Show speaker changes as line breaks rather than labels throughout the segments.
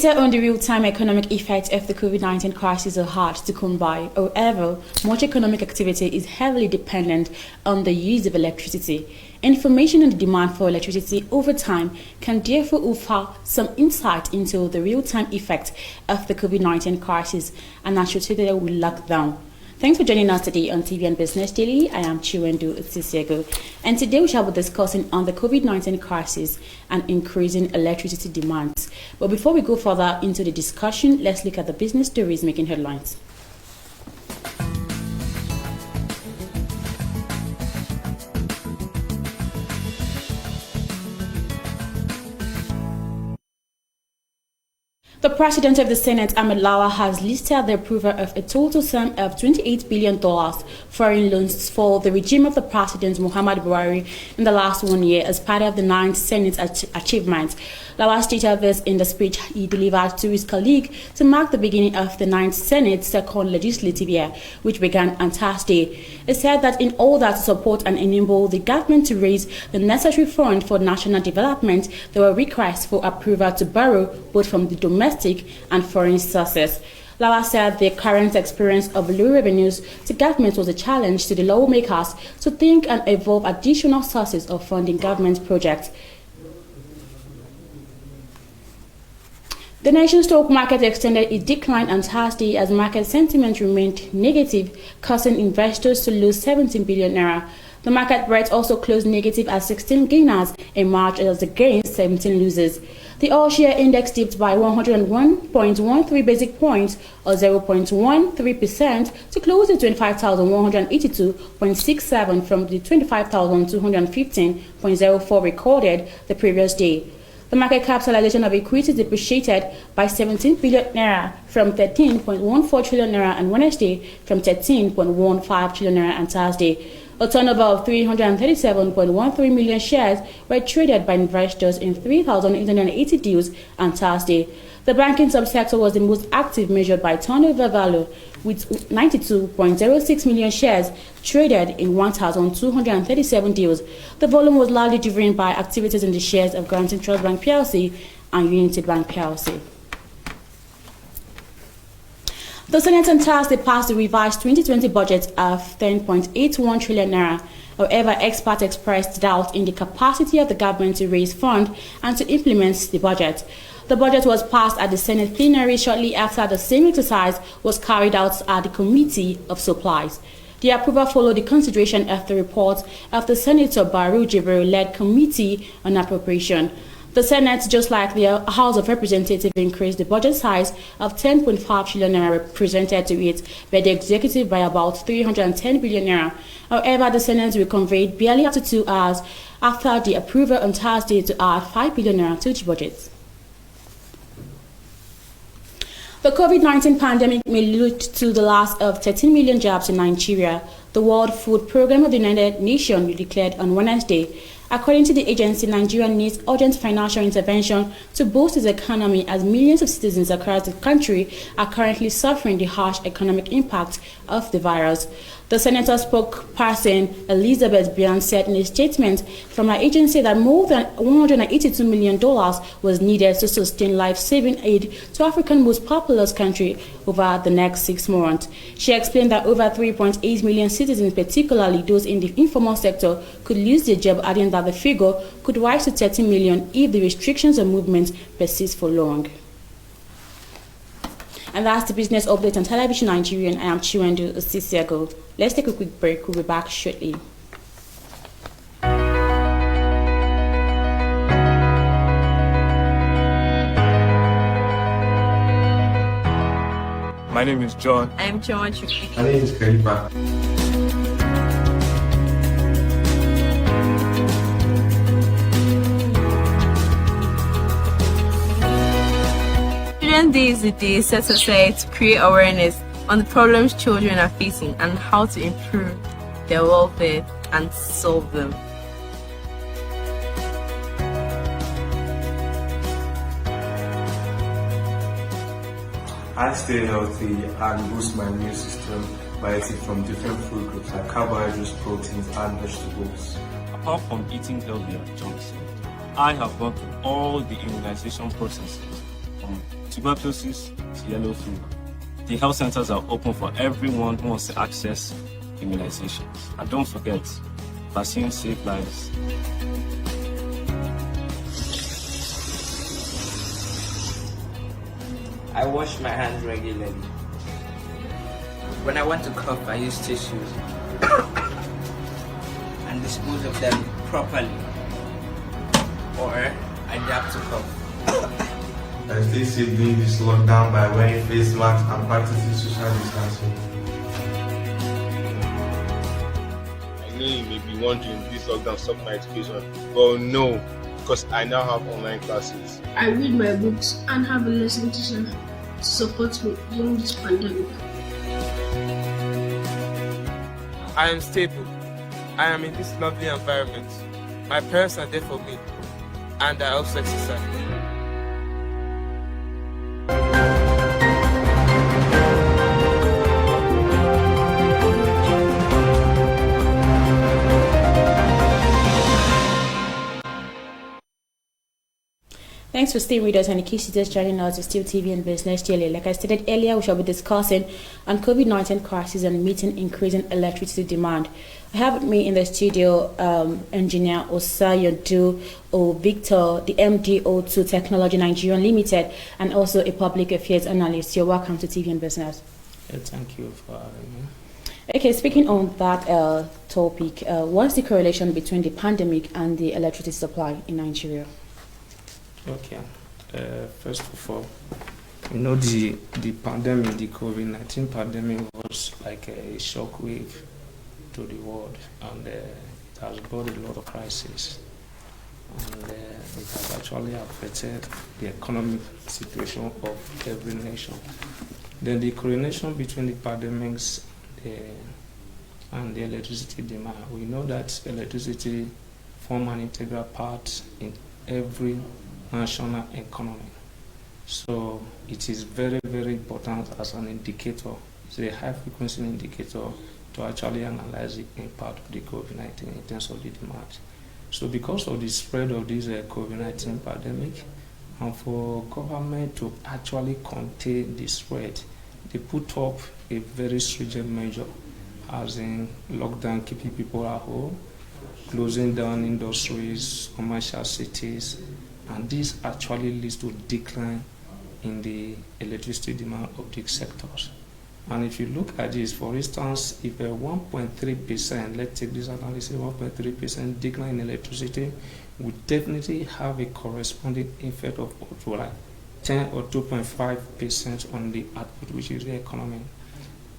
Data on the real-time economic effects of the COVID-19 crisis are hard to come by. However, much economic activity is heavily dependent on the use of electricity. Information on the demand for electricity over time can therefore offer some insight into the real-time effect of the COVID-19 crisis and associated with lockdown. Thanks for joining us today on TVN Business Daily. I am Chiwendu Tsisiego, and today we shall be discussing on the COVID-19 crisis and increasing electricity demands. But before we go further into the discussion, let's look at the business stories making headlines. The President of the Senate, Ahmed Lawa, has listed the approval of a total sum of $28 billion foreign loans for the regime of the President Muhammad Buhari in the last 1 year as part of the 9th Senate achievement. Lawa stated this in the speech he delivered to his colleague to mark the beginning of the 9th Senate's second legislative year, which began on Thursday. He said that in order to support and enable the government to raise the necessary fund for national development, there were requests for approval to borrow both from the domestic and foreign sources. Lawa said the current experience of low revenues to government was a challenge to the lawmakers to think and evolve additional sources of funding government projects. The nation's stock market extended its decline on Thursday as market sentiment remained negative, causing investors to lose 17 billion naira. The market rate also closed negative at 16 gainers in March as against 17 losers. The all-share index dipped by 101.13 basic points or 0.13% to close at 25,182.67 from the 25,215.04 recorded the previous day. The market capitalization of equities depreciated by 17 billion naira from 13.14 trillion naira on Wednesday from 13.15 trillion naira on Thursday. A turnover of 337.13 million shares were traded by investors in 3,880 deals on Thursday. The banking subsector was the most active, measured by turnover value, with 92.06 million shares traded in 1,237 deals. The volume was largely driven by activities in the shares of Granting Trust Bank PLC and Unity Bank PLC. The Senate on Thursday passed the revised 2020 budget of 10.81 trillion naira. However, experts expressed doubt in the capacity of the government to raise funds and to implement the budget. The budget was passed at the Senate plenary shortly after the same exercise was carried out at the Committee of Supplies. The approval followed the consideration of the report of the Senator Baru Jibril-led Committee on Appropriation. The Senate, just like the House of Representatives, increased the budget size of 10.5 trillion naira presented to it by the executive by about 310 billion naira. However, the Senate will convey barely after 2 hours after the approval on Thursday to add 5 billion naira to the budget. The COVID-19 pandemic may lead to the loss of 13 million jobs in Nigeria, the World Food Programme of the United Nations declared on Wednesday. According to the agency, Nigeria needs urgent financial intervention to boost its economy as millions of citizens across the country are currently suffering the harsh economic impact of the virus. The senator spokesperson Elizabeth Bian said in a statement from her agency that more than $182 million was needed to sustain life-saving aid to Africa's most populous country over the next 6 months. She explained that over 3.8 million citizens, particularly those in the informal sector, could lose their job, adding that the figure could rise to 30 million if the restrictions on movement persist for long. And that's the business update on Television Nigerian. I am Chiwendu Tsisiego. Let's take a quick break. We'll be back shortly.
My name is John.
I'm John.
My name is Khalifa.
Children's Day is the day set aside to create awareness on the problems children are facing and how to improve their welfare and solve them.
I stay healthy and boost my immune system by eating from different food groups like carbohydrates, proteins, and vegetables.
Apart from eating healthy and junk food, I have gone through all the immunization processes from
tuberculosis to yellow fever. The health centers are open for everyone who wants to access immunizations. And don't forget, vaccines save lives.
I wash my hands regularly. When I want to cough, I use tissues and dispose of them properly, or I dab to cough.
I stay safe during this lockdown by wearing face masks and practicing social distancing.
I know you may be wondering if this lockdown stopped my education. Well, no, because I now have online classes.
I read my books and have a lesson teacher to support me during this pandemic.
I am stable. I am in this lovely environment. My parents are there for me, and I also exercise.
Thanks for staying with us, and in case you're just joining us, it's still TVN Business Daily. Like I stated earlier, we shall be discussing on COVID-19 crisis and meeting increasing electricity demand. I have with me in the studio engineer Osayodu Victor, the MD O2 Technology Nigeria Limited, and also a public affairs analyst. You're welcome to TVN Business.
Thank you for having me.
Okay, speaking on that topic, what's the correlation between the pandemic and the electricity supply in Nigeria?
Okay. First of all, the pandemic, the COVID-19 pandemic was like a shockwave to the world, and it has brought a lot of crises, and it has actually affected the economic situation of every nation. Then the correlation between the pandemics and the electricity demand. We know that electricity forms an integral part in every national economy. So it is very, very important as an indicator. It's a high frequency indicator to actually analyze the impact of the COVID-19 in terms of the demand. So because of the spread of this COVID-19 pandemic, and for government to actually contain the spread, they put up a very stringent measure, as in lockdown, keeping people at home, closing down industries, commercial cities, and this actually leads to decline in the electricity demand of these sectors. And if you look at this, for instance, if a 1.3%, let's take this analysis, 1.3% decline in electricity would definitely have a corresponding effect of like 10 or 2.5% on the output, which is the economy.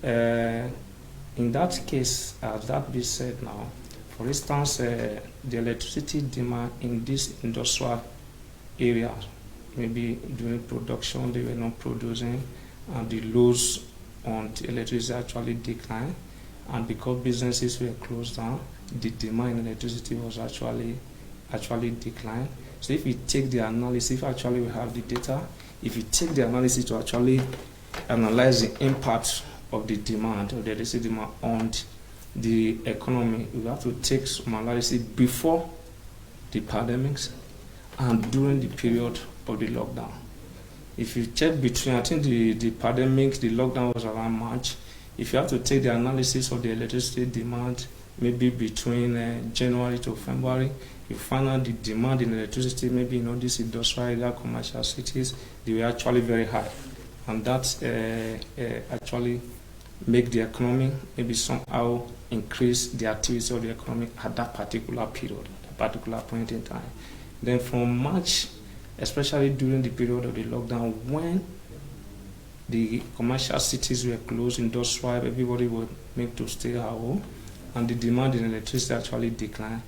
In that case, as that be said now, for instance, the electricity demand in this industrial area, maybe during production they were not producing, and the loads on the electricity actually declined, and because businesses were closed down, the demand in electricity was actually declined. So if you take the analysis, if actually we have the data, if you take the analysis to actually analyze the impact of the demand, of the electricity demand on the economy, we have to take some analysis before the pandemics and during the period of the lockdown. If you check between, I think the pandemic, the lockdown was around March. If you have to take the analysis of the electricity demand, maybe between January to February, you find out the demand in electricity, maybe in all these industrial area, commercial cities, they were actually very high. And that actually make the economy maybe somehow increase the activity of the economy at that particular period, at a particular point in time. Then from March, especially during the period of the lockdown, when the commercial cities were closed, industrial, everybody would make to stay at home, and the demand in electricity actually declined,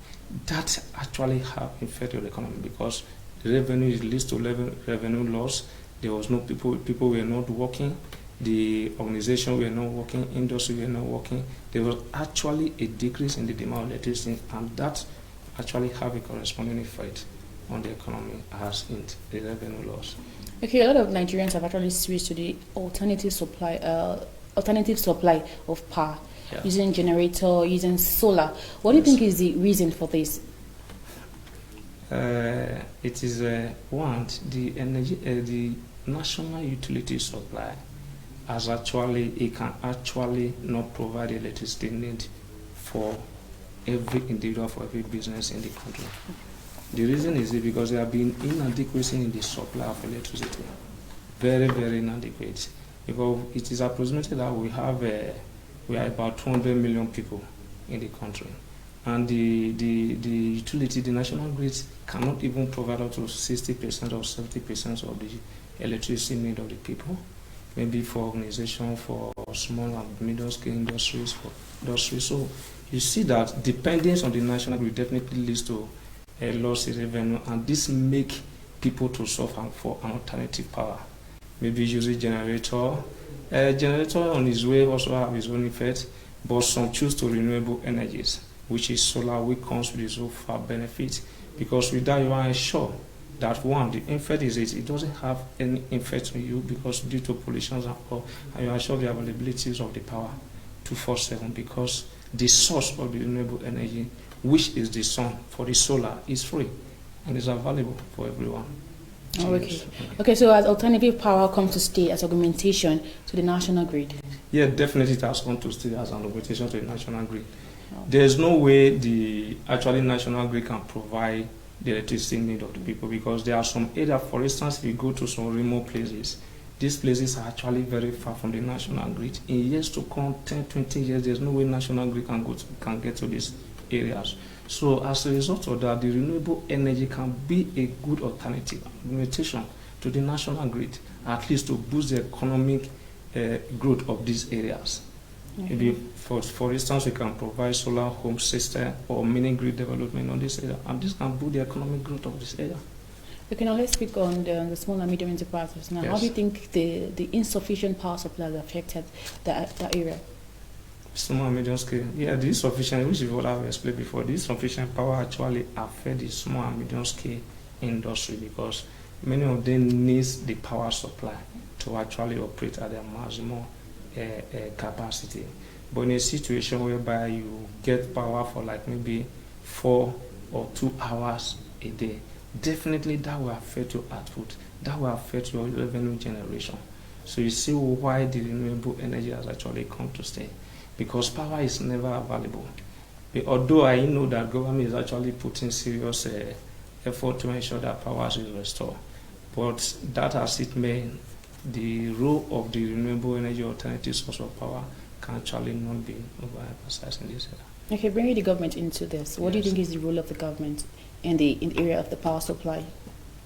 that actually have affected the economy because the revenue leads to revenue loss. There was no people were not working, the organization were not working, industry were not working. There was actually a decrease in the demand of electricity, and that actually have a corresponding effect on the economy as in the revenue loss.
Okay, a lot of Nigerians have actually switched to the alternative supply of power, using generator, using solar. What do you think is the reason for this?
It is one, the energy, the national utility supply it can actually not provide the electricity need for every individual, for every business in the country. The reason is because there have been inadequacy in the supply of electricity. Very, very inadequate. Because it is approximated that we are about 200 million people in the country. And the utility, the national grid, cannot even provide up to 60% or 70% of the electricity need of the people. Maybe for organization, for small and middle scale industries, So you see that dependence on the national grid definitely leads to a loss in revenue, and this make people to suffer for an alternative power. Maybe use a generator. A generator on its way also have its own effect, but some choose to renewable energies, which is solar, which comes with its own far benefit, because with that you are ensured that one, the effect is it doesn't have any effect on you because due to pollution and all, and you are sure the availabilities of the power 24/7, because the source of the renewable energy, which is the sun for the solar, is free and is available for everyone.
Oh, okay. Okay, so as alternative power comes to stay as augmentation to the national grid?
Yeah, definitely it has come to stay as an augmentation to the national grid. Oh. There's no way the actually national grid can provide the electricity need of the people, because there are some areas, for instance, if you go to some remote places, these places are actually very far from the national grid. In years to come, 10, 20 years, there's no way national grid can get to these areas. So as a result of that, the renewable energy can be a good alternative augmentation to the national grid, at least to boost the economic growth of these areas. Mm-hmm. Maybe for instance, we can provide solar home system or mini grid development on this area, and this can boost the economic growth of this area.
Okay, now let's speak on the small and medium enterprises. Now, yes. How do you think the insufficient power supply has affected that area?
Small and medium scale, yeah, the insufficient, which is what I've explained before, the insufficient power actually affect the small and medium scale industry, because many of them needs the power supply to actually operate at their maximum capacity. But in a situation whereby you get power for like maybe 4 or 2 hours a day, definitely that will affect your output, that will affect your revenue generation. So you see why the renewable energy has actually come to stay, because power is never available. Although I know that government is actually putting serious effort to ensure that power is restored, but that as it may, the role of the renewable energy alternative source of power can actually not be overemphasized in this area.
Okay, bringing the government into this, what do you think is the role of the government in the area of the power supply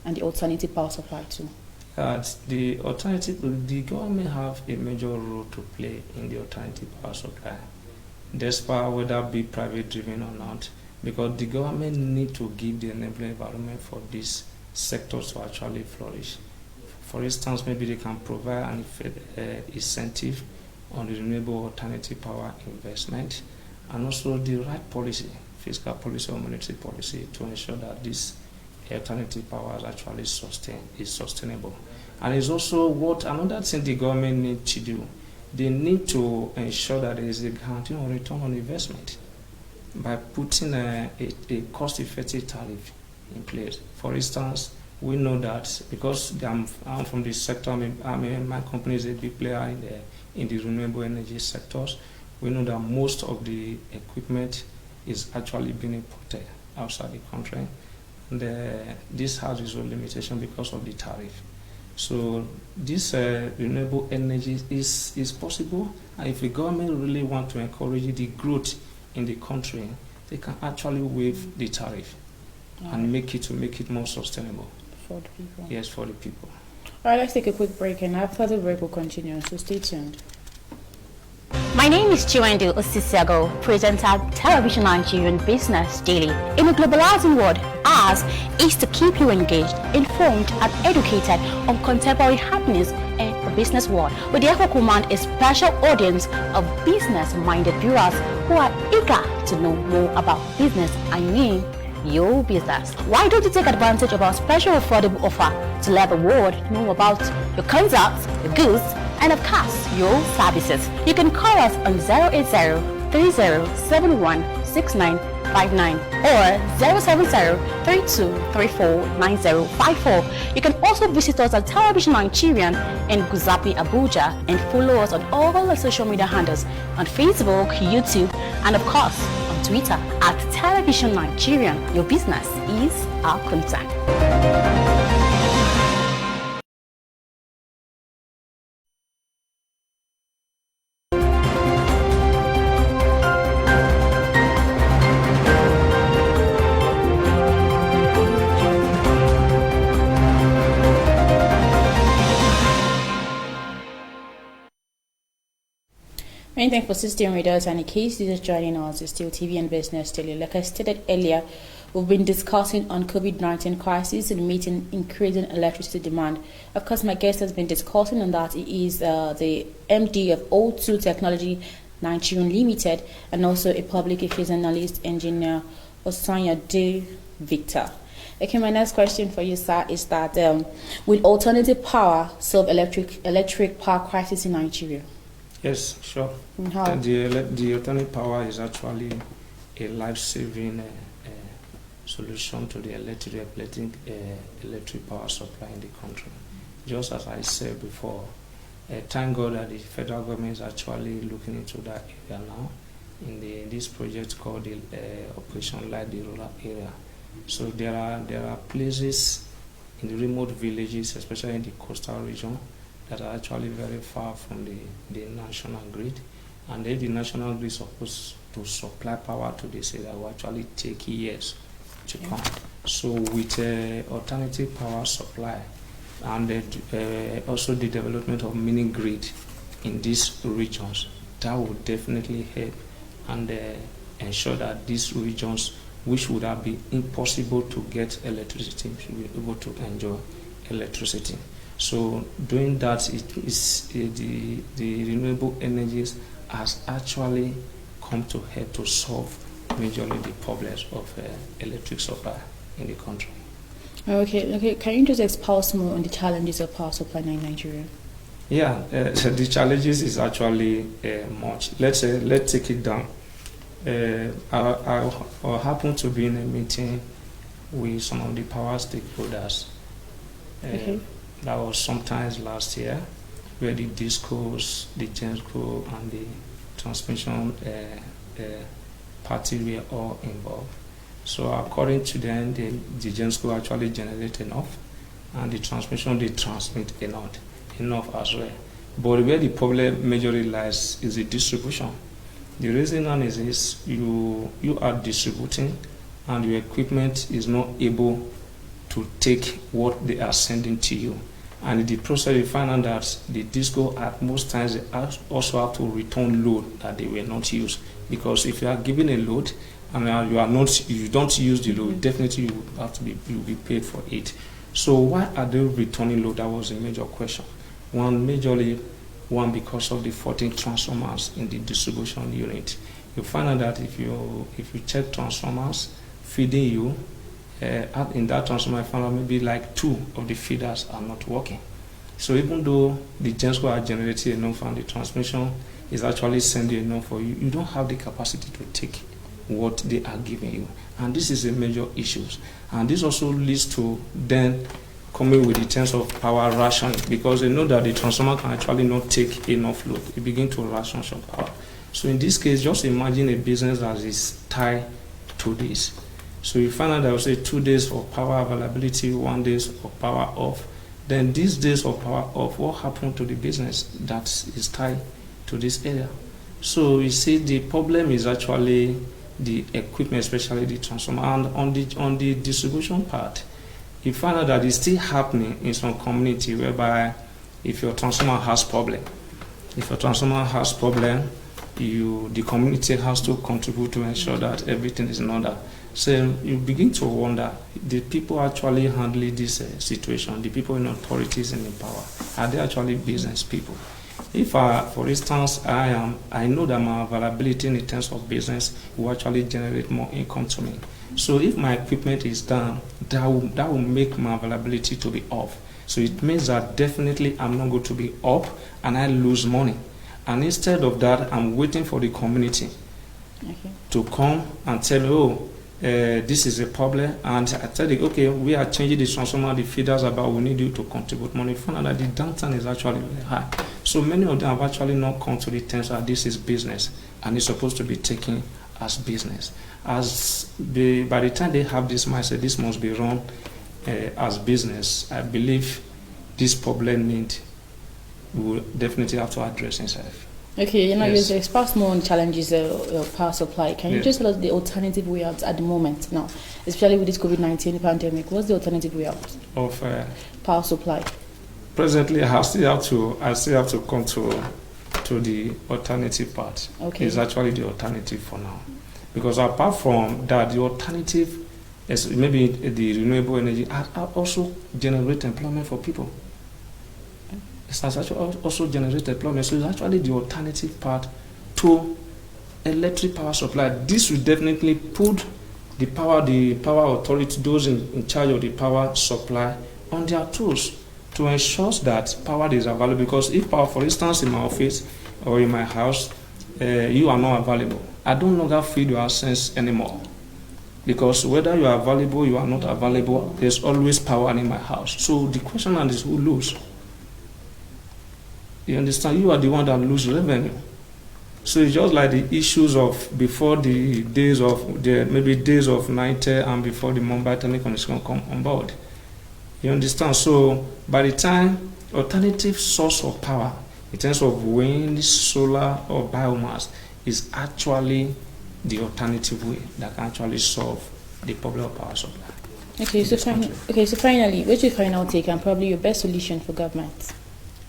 and the alternative power supply too?
The government have a major role to play in the alternative power supply, despite whether be private driven or not, because the government need to give the enabling environment for these sectors to actually flourish. For instance, maybe they can provide an incentive on the renewable alternative power investment, and also the right policy, fiscal policy or monetary policy, to ensure that this alternative power is actually sustainable. And it's also what another thing the government needs to do. They need to ensure that there is a guarantee on return on investment by putting a cost-effective tariff in place. For instance, we know that because I'm from the sector, my company is a big player in the renewable energy sectors. We know that most of the equipment is actually being imported outside the country. And this has its own limitation because of the tariff. So this renewable energy is possible, and if the government really want to encourage the growth in the country, they can actually waive the tariff and make it more sustainable.
For the people.
Yes, for the people.
All right, let's take a quick break, and after the break we'll continue, so stay tuned.
My name is Chiwendu Osisiago, presenter Television Nigerian Business Daily. In a globalizing world, ours is to keep you engaged, informed, and educated on contemporary happenings in the business world. We therefore command a special audience of business-minded viewers who are eager to know more about business, I mean your business. Why don't you take advantage of our special affordable offer to let the world know about your concepts, your goods, and of course, your services? You can call us on 080-3071-6955 9059 or 070-3234-9054. You can also visit us at Television Nigerian in Guzapi, Abuja, and follow us on all the social media handles on Facebook, YouTube, and of course on Twitter at Television Nigerian. Your business is our concern.
Many thanks for staying with us, and in case you are just joining us, it's still TVN Business Daily. Like I stated earlier, we've been discussing on COVID-19 crisis and meeting increasing electricity demand. Of course, my guest has been discussing on that. He is the MD of O2 Technology Nigerian Limited and also a public affairs analyst, engineer Osanya De Victor. Okay, my next question for you, sir, is that will alternative power solve electric power crisis in Nigeria?
Yes, sure.
How?
The alternative power is actually a life-saving solution to the electric power supply in the country. Just as I said before, thank God that the federal government is actually looking into that area now in this project called the Operation Light the Rural Area. So there are places in the remote villages, especially in the coastal region, that are actually very far from the national grid. And if the national grid is supposed to supply power to this area, will actually take years to come. So with alternative power supply and also the development of mini grid in these regions, that would definitely help and ensure that these regions, which would have been impossible to get electricity, should be able to enjoy electricity. So doing that, the renewable energies has actually come to help to solve majorly the problems of electric supply in the country.
Okay. Can you just expose more on the challenges of power supply in Nigeria?
Yeah, so the challenges is actually much. Let's take it down. I happen to be in a meeting with some of the power stakeholders.
Okay.
That was sometimes last year, where the discos, the GENSCO, and the transmission party were all involved. So according to them, the GENSCO actually generate enough, and the transmission, they transmit enough as well. But where the problem majorly lies is the distribution. The reason is this: you are distributing, and your equipment is not able to take what they are sending to you. And in the process, you find out that the disco at most times they also have to return load that they were not used. Because if you are given a load and you don't use the load, definitely you will be paid for it. So why are they returning load? That was a major question. One because of the 14 transformers in the distribution unit. You find out that if you check transformers feeding you, in that transformer, I found out maybe like 2 of the feeders are not working. So even though the GENSCO are generating enough and the transmission is actually sending enough for you, you don't have the capacity to take what they are giving you. And this is a major issue. And this also leads to then coming with the terms of power rationing, because they know that the transformer can actually not take enough load. It begins to ration some power. So in this case, just imagine a business that is tied to this. So you find out that I would say 2 days of power availability, 1 day of power off. Then these days of power off, what happened to the business that is tied to this area? So you see, the problem is actually the equipment, especially the transformer. And on the distribution part, you find out that it's still happening in some community whereby if your transformer has problem, the community has to contribute to ensure that everything is in order. So you begin to wonder, the people actually handling this situation, the people in authorities and in power, are they actually business people? If, for instance, I know that my availability in terms of business will actually generate more income to me. So if my equipment is down, that will make my availability to be off. So it means that definitely I'm not going to be up and I lose money. And instead of that, I'm waiting for the community to come and tell me, oh, this is a problem, and I tell you, okay, we are changing the transformer, the feeders about, we need you to contribute money. Found out that the downturn is actually very high. So many of them have actually not come to the terms that this is business, and it's supposed to be taken as business. By the time they have this mindset, this must be run as business, I believe this problem will definitely have to address itself.
Okay,
Yes.
you express more on challenges of power supply. Can you just tell us the alternative way out at the moment now, especially with this COVID-19 pandemic? What's the alternative way out
Of
power supply?
presently, I still have to come to the alternative part.
Okay.
It's actually the alternative for now, because apart from that, the alternative is maybe the renewable energy also generate employment for people. It has actually also generated employment. So it's actually the alternative part to electric power supply. This will definitely put the power authority, those in charge of the power supply, on their tools to ensure that power is available. Because if power, for instance, in my office or in my house, you are not available, I don't longer feel your absence anymore. Because whether you are available, you are not available, there's always power in my house. So the question is, who lose? You understand? You are the one that lose revenue. So it's just like the issues of before the days of days of NITE and before the Mumbai telecommunication come on board. You understand? So by the time alternative source of power in terms of wind, solar, or biomass is actually the alternative way that can actually solve the problem of power supply.
Okay, so finally, what's your final take and probably your best solution for government?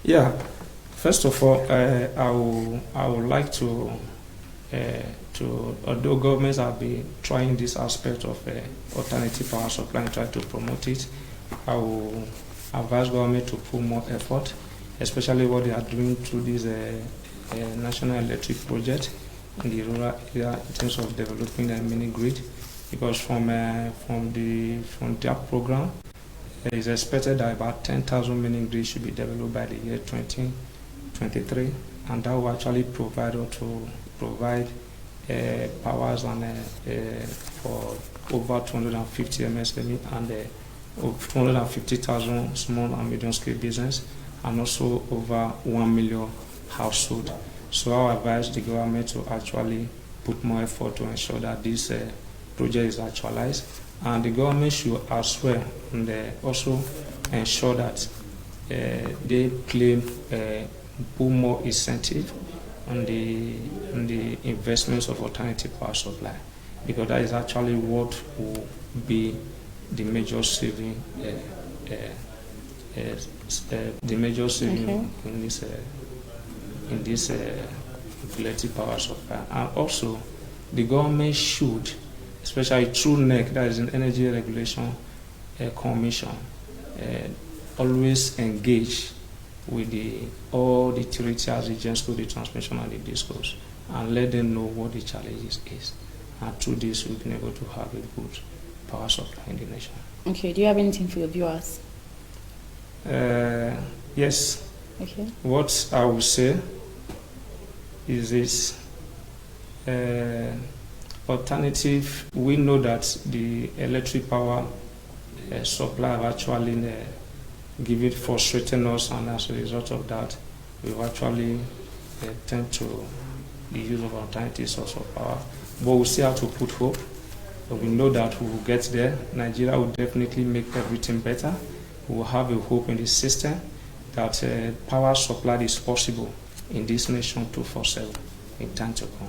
Yeah. First of all, I would like to although governments have been trying this aspect of alternative power supply and try to promote it, I will advise government to put more effort, especially what they are doing through this national electric project in the rural area in terms of developing a mini grid, because from their program, it is expected that about 10,000 mini grids should be developed by the year 2023, and that will actually provide powers and for over 250 MSME and 250,000 small and medium scale business, and also over 1 million household. So I advise the government to actually put more effort to ensure that this project is actualized, and the government should as well and also ensure that they put more incentive on the investments of alternative power supply, because that is actually what will be the major saving in this electric power supply. And also the government should, especially through NEC, that is an Energy Regulation Commission, always engage with all the territorial agents to the transmission and the discourse, and let them know what the challenges is. And through this, we've been able to have a good power supply in the nation.
Okay, do you have anything for your viewers?
Yes.
Okay.
What I will say is this. Alternative, we know that the electric power supply have actually given frustrating us, and as a result of that, we've actually tend to the use of alternative source of power. But we still have to put hope. But we know that we will get there. Nigeria will definitely make everything better. We will have a hope in the system that power supply is possible in this nation 24/7 in time to come.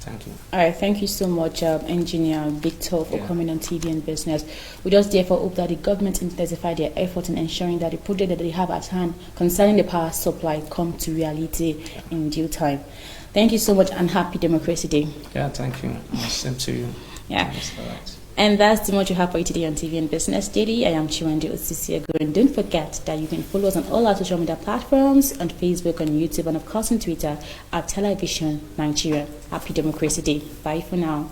Thank you.
All right, thank you so much, Engineer Victor, for coming on TVN Business. We just therefore hope that the government intensify their effort in ensuring that the project that they have at hand concerning the power supply come to reality in due time. Thank you so much, and happy Democracy Day.
Yeah, thank you. Same to you.
Yeah.
That's all right.
And that's the much we have for you today on TVN Business Daily. I am Chiwende Osisiego, and don't forget that you can follow us on all our social media platforms, on Facebook, on YouTube, and of course on Twitter at Television Nigeria. Happy Democracy Day. Bye for now.